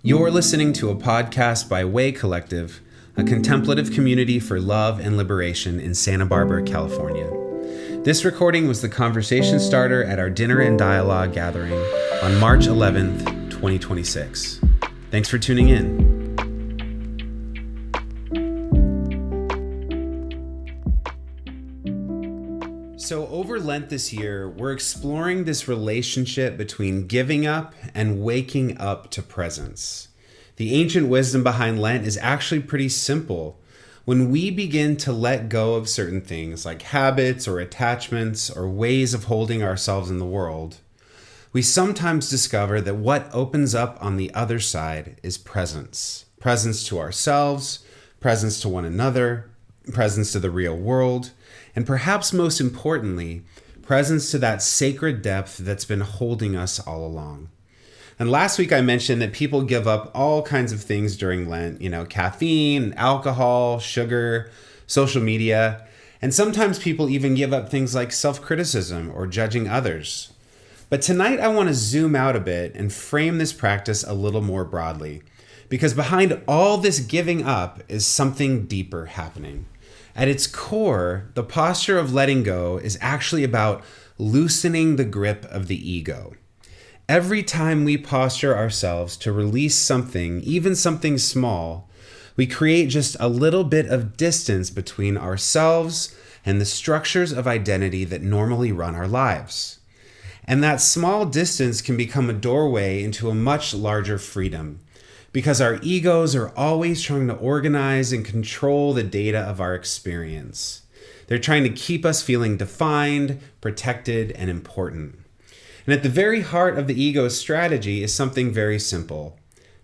You're listening to a podcast by Way Collective, a contemplative community for love and liberation in Santa Barbara, California. This recording was the conversation starter at our Dinner and Dialogue gathering on March 11th, 2026. Thanks for tuning in. So over Lent this year, we're exploring this relationship between giving up and waking up to presence. The ancient wisdom behind Lent is actually pretty simple. When we begin to let go of certain things like habits or attachments or ways of holding ourselves in the world, we sometimes discover that what opens up on the other side is presence. Presence to ourselves, presence to one another, presence to the real world, and perhaps most importantly, presence to that sacred depth that's been holding us all along. And last week I mentioned that people give up all kinds of things during Lent, caffeine, alcohol, sugar, social media, and sometimes people even give up things like self-criticism or judging others. But tonight I want to zoom out a bit and frame this practice a little more broadly, because behind all this giving up is something deeper happening. At its core, the posture of letting go is actually about loosening the grip of the ego. Every time we posture ourselves to release something, even something small, we create just a little bit of distance between ourselves and the structures of identity that normally run our lives. And that small distance can become a doorway into a much larger freedom, because our egos are always trying to organize and control the data of our experience. They're trying to keep us feeling defined, protected, and important. And at the very heart of the ego's strategy is something very simple: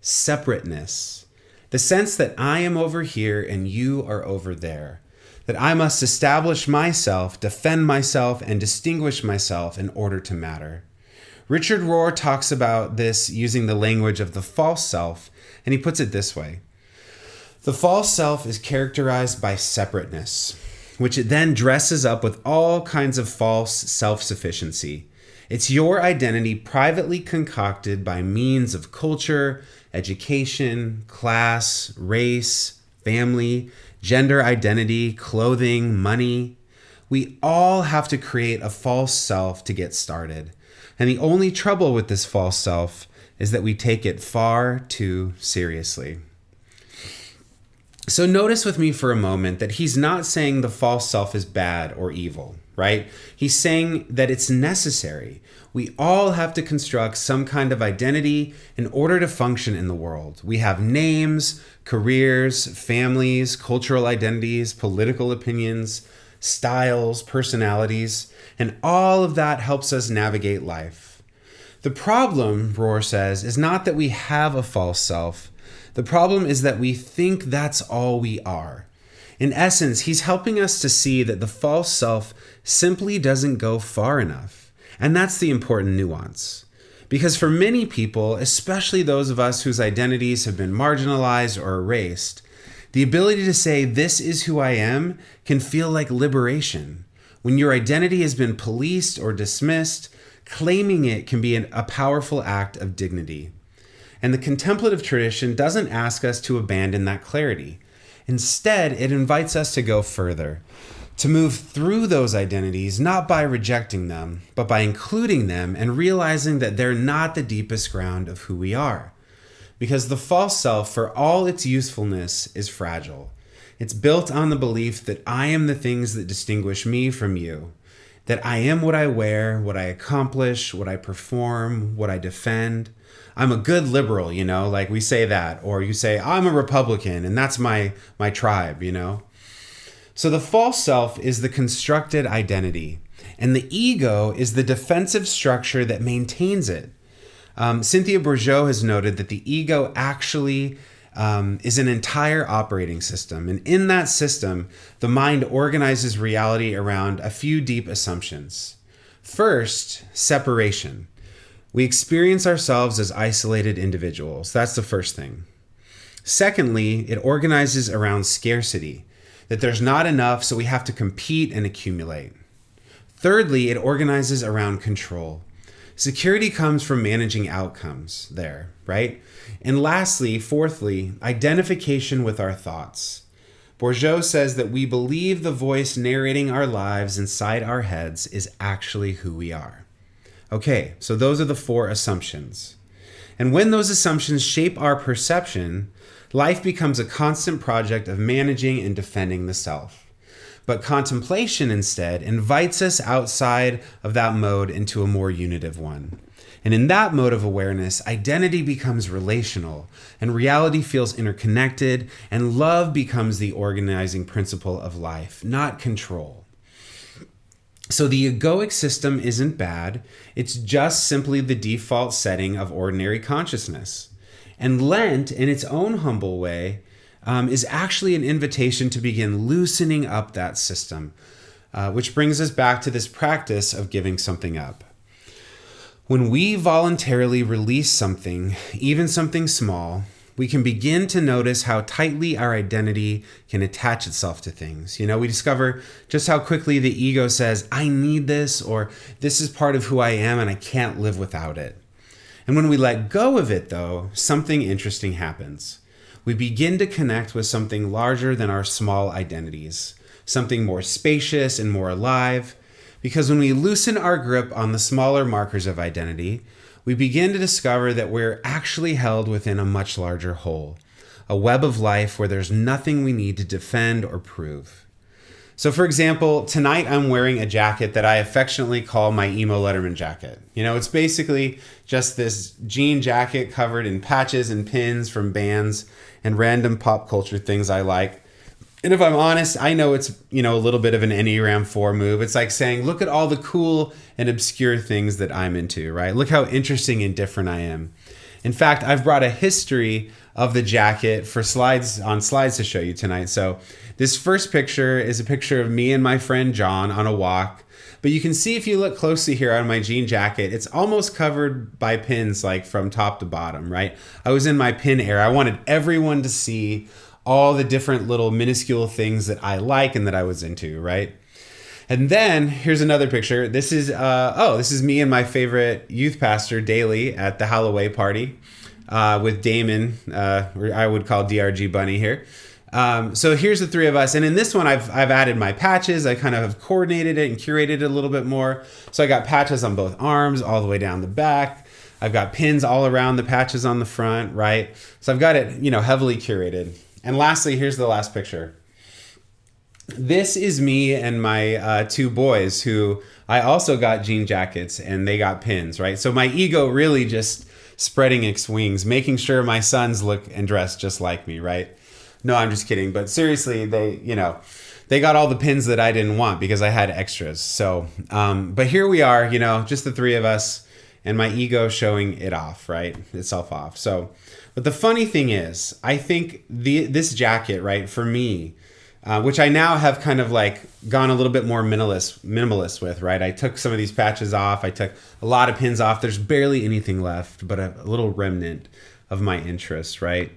separateness. The sense that I am over here and you are over there. That I must establish myself, defend myself, and distinguish myself in order to matter. Richard Rohr talks about this using the language of the false self, and he puts it this way. The false self is characterized by separateness, which it then dresses up with all kinds of false self-sufficiency. It's your identity privately concocted by means of culture, education, class, race, family, gender identity, clothing, money. We all have to create a false self to get started. And the only trouble with this false self is that we take it far too seriously. So notice with me for a moment that he's not saying the false self is bad or evil, right? He's saying that it's necessary. We all have to construct some kind of identity in order to function in the world. We have names, careers, families, cultural identities, political opinions, styles, personalities, and all of that helps us navigate life. The problem, Rohr says, is not that we have a false self. The problem is that we think that's all we are. In essence, he's helping us to see that the false self simply doesn't go far enough. And that's the important nuance. Because for many people, especially those of us whose identities have been marginalized or erased, the ability to say, this is who I am, can feel like liberation. When your identity has been policed or dismissed, claiming it can be a powerful act of dignity. And the contemplative tradition doesn't ask us to abandon that clarity. Instead, it invites us to go further, to move through those identities, not by rejecting them, but by including them and realizing that they're not the deepest ground of who we are. Because the false self, for all its usefulness, is fragile. It's built on the belief that I am the things that distinguish me from you, that I am what I wear, what I accomplish, what I perform, what I defend. I'm a good liberal, like we say that, or you say, I'm a Republican, and that's my tribe, So the false self is the constructed identity, and the ego is the defensive structure that maintains it. Cynthia Bourgeault has noted that the ego actually is an entire operating system. And in that system, the mind organizes reality around a few deep assumptions. First, separation. We experience ourselves as isolated individuals. That's the first thing. Secondly, it organizes around scarcity, that there's not enough, so we have to compete and accumulate. Thirdly, it organizes around control. Security comes from managing outcomes there, right? And lastly, fourthly, identification with our thoughts. Bourgeot says that we believe the voice narrating our lives inside our heads is actually who we are. Okay, so those are the 4 assumptions. And when those assumptions shape our perception, life becomes a constant project of managing and defending the self. But contemplation instead invites us outside of that mode into a more unitive one. And in that mode of awareness, identity becomes relational, and reality feels interconnected, and love becomes the organizing principle of life, not control. So the egoic system isn't bad, it's just simply the default setting of ordinary consciousness. And Lent, in its own humble way, is actually an invitation to begin loosening up that system, which brings us back to this practice of giving something up. When we voluntarily release something, even something small, we can begin to notice how tightly our identity can attach itself to things. We discover just how quickly the ego says, I need this, or this is part of who I am and I can't live without it. And when we let go of it, though, something interesting happens. We begin to connect with something larger than our small identities, something more spacious and more alive, because when we loosen our grip on the smaller markers of identity, we begin to discover that we're actually held within a much larger whole, a web of life where there's nothing we need to defend or prove. So for example, tonight I'm wearing a jacket that I affectionately call my emo Letterman jacket. It's basically just this jean jacket covered in patches and pins from bands and random pop culture things I like. And if I'm honest, I know it's, a little bit of an Enneagram 4 move. It's like saying, look at all the cool and obscure things that I'm into, right? Look how interesting and different I am. In fact, I've brought a history of the jacket for slides to show you tonight. So this first picture is a picture of me and my friend John on a walk. But you can see if you look closely here on my jean jacket, it's almost covered by pins, like from top to bottom, right? I was in my pin era. I wanted everyone to see all the different little minuscule things that I like and that I was into, right? And then here's another picture. This is me and my favorite youth pastor, Daly, at the Halloway party with Damon, or I would call DRG Bunny here. So here's the 3 of us. And in this one, I've added my patches. I kind of have coordinated it and curated it a little bit more. So I got patches on both arms, all the way down the back. I've got pins all around the patches on the front, right? So I've got it, heavily curated. And lastly, here's the last picture. This is me and my 2 boys who I also got jean jackets and they got pins, right? So my ego really just spreading its wings, making sure my sons look and dress just like me, right? No, I'm just kidding. But seriously, they got all the pins that I didn't want because I had extras. So, but here we are, just the 3 of us and my ego showing it off, right? Itself off. So, but the funny thing is, I think this jacket, right, for me, which I now have kind of like gone a little bit more minimalist with, right? I took some of these patches off. I took a lot of pins off. There's barely anything left, but a little remnant of my interest, right?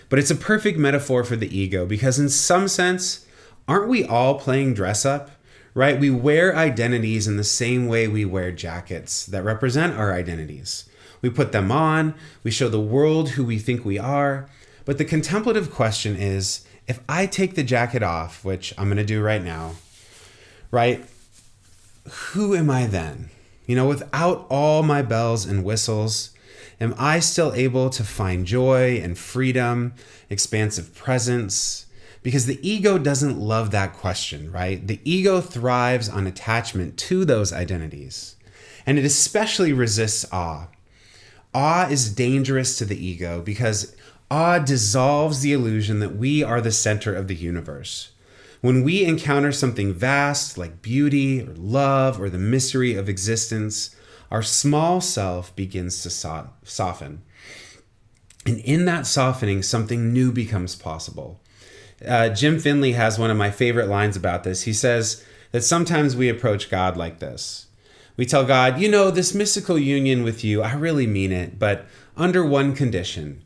But it's a perfect metaphor for the ego because in some sense, aren't we all playing dress up, right? We wear identities in the same way we wear jackets that represent our identities. We put them on, we show the world who we think we are. But the contemplative question is, if I take the jacket off, which I'm going to do right now, right? Who am I then? Without all my bells and whistles, am I still able to find joy and freedom, expansive presence? Because the ego doesn't love that question, right? The ego thrives on attachment to those identities. And it especially resists awe. Awe is dangerous to the ego because awe dissolves the illusion that we are the center of the universe. When we encounter something vast like beauty or love or the mystery of existence, our small self begins to soften. And in that softening, something new becomes possible. Jim Finley has one of my favorite lines about this. He says that sometimes we approach God like this. We tell God, this mystical union with you, I really mean it, but under one condition,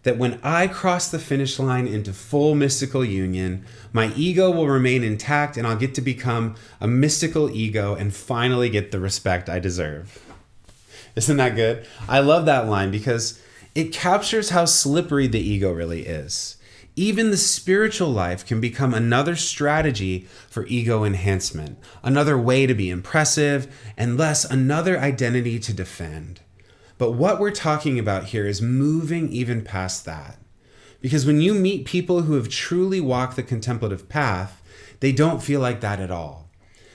that when I cross the finish line into full mystical union, my ego will remain intact and I'll get to become a mystical ego and finally get the respect I deserve. Isn't that good? I love that line because it captures how slippery the ego really is. Even the spiritual life can become another strategy for ego enhancement, another way to be impressive, and thus another identity to defend. But what we're talking about here is moving even past that. Because when you meet people who have truly walked the contemplative path, they don't feel like that at all.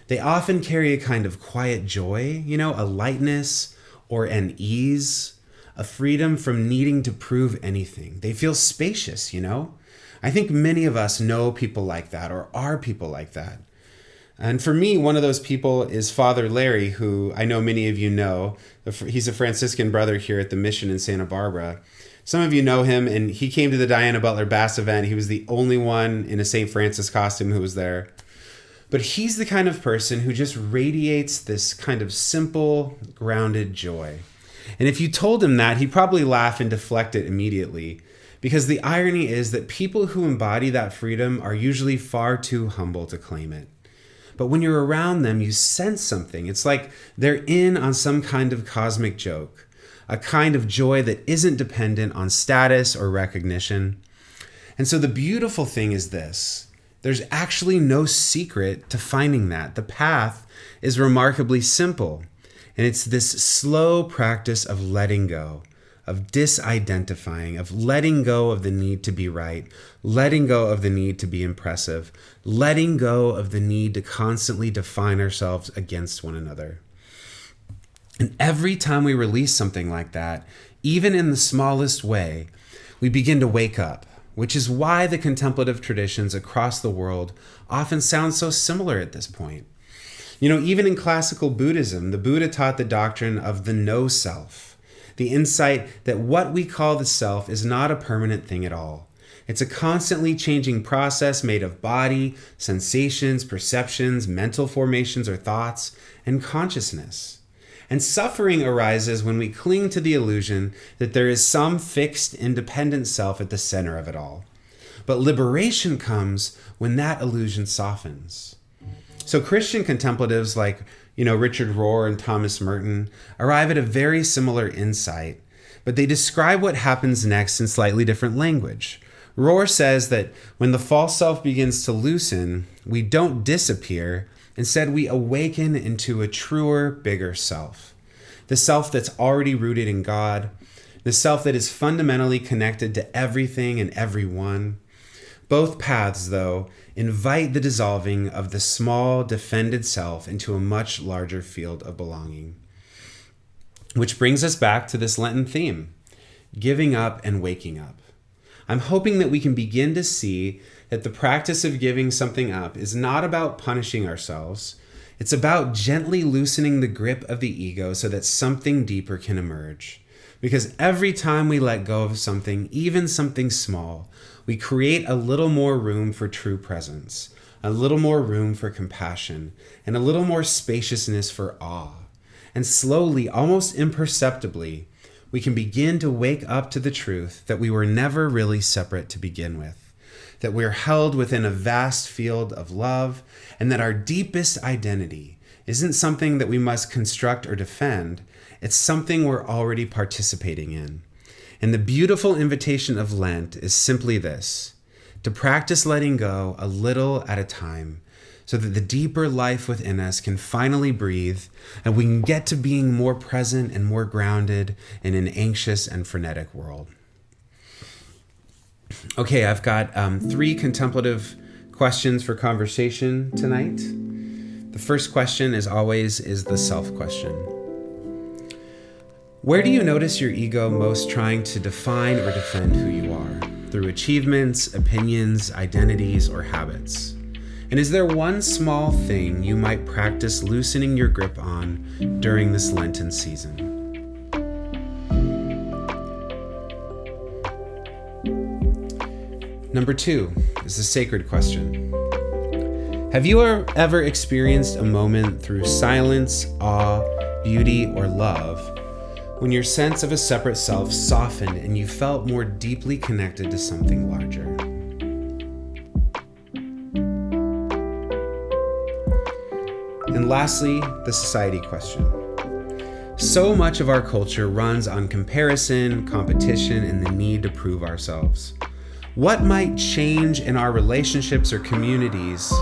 They often carry a kind of quiet joy, a lightness or an ease, a freedom from needing to prove anything. They feel spacious, I think many of us know people like that or are people like that. And for me, one of those people is Father Larry, who I know many of you know. He's a Franciscan brother here at the mission in Santa Barbara. Some of you know him, and he came to the Diana Butler Bass event. He was the only one in a St. Francis costume who was there. But he's the kind of person who just radiates this kind of simple, grounded joy. And if you told him that, he'd probably laugh and deflect it immediately. Because the irony is that people who embody that freedom are usually far too humble to claim it. But when you're around them, you sense something. It's like they're in on some kind of cosmic joke, a kind of joy that isn't dependent on status or recognition. And so the beautiful thing is this. There's actually no secret to finding that. The path is remarkably simple. And it's this slow practice of letting go, of disidentifying, of letting go of the need to be right, letting go of the need to be impressive, letting go of the need to constantly define ourselves against one another. And every time we release something like that, even in the smallest way, we begin to wake up, which is why the contemplative traditions across the world often sound so similar at this point. Even in classical Buddhism, the Buddha taught the doctrine of the no self, the insight that what we call the self is not a permanent thing at all. It's a constantly changing process made of body, sensations, perceptions, mental formations or thoughts, and consciousness. And suffering arises when we cling to the illusion that there is some fixed, independent self at the center of it all. But liberation comes when that illusion softens. So Christian contemplatives like Richard Rohr and Thomas Merton arrive at a very similar insight, but they describe what happens next in slightly different language. Rohr says that when the false self begins to loosen, we don't disappear. Instead, we awaken into a truer, bigger self. The self that's already rooted in God, the self that is fundamentally connected to everything and everyone. Both paths, though, invite the dissolving of the small, defended self into a much larger field of belonging. Which brings us back to this Lenten theme, giving up and waking up. I'm hoping that we can begin to see that the practice of giving something up is not about punishing ourselves. It's about gently loosening the grip of the ego so that something deeper can emerge. Because every time we let go of something, even something small, we create a little more room for true presence, a little more room for compassion, and a little more spaciousness for awe. And slowly, almost imperceptibly, we can begin to wake up to the truth that we were never really separate to begin with, that we're held within a vast field of love, and that our deepest identity isn't something that we must construct or defend, it's something we're already participating in. And the beautiful invitation of Lent is simply this, to practice letting go a little at a time, so that the deeper life within us can finally breathe and we can get to being more present and more grounded in an anxious and frenetic world. Okay, I've got 3 contemplative questions for conversation tonight. The first question, as always, is the self question. Where do you notice your ego most trying to define or defend who you are? Through achievements, opinions, identities, or habits? And is there one small thing you might practice loosening your grip on during this Lenten season? Number 2 is the sacred question. Have you ever experienced a moment through silence, awe, beauty, or love when your sense of a separate self softened and you felt more deeply connected to something larger? And lastly, the society question. So much of our culture runs on comparison, competition, and the need to prove ourselves. What might change in our relationships or communities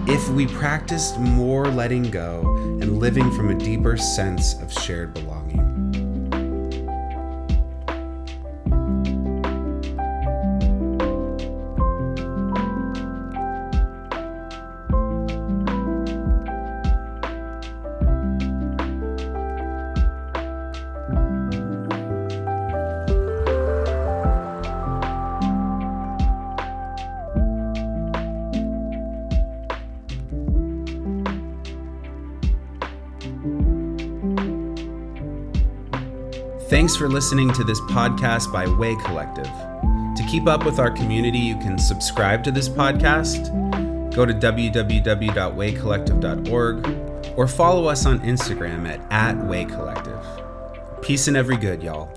if we practiced more letting go and living from a deeper sense of shared belonging? Thanks for listening to this podcast by Way Collective. To keep up with our community, you can subscribe to this podcast, go to www.waycollective.org, or follow us on Instagram at @waycollective. Peace and every good, y'all.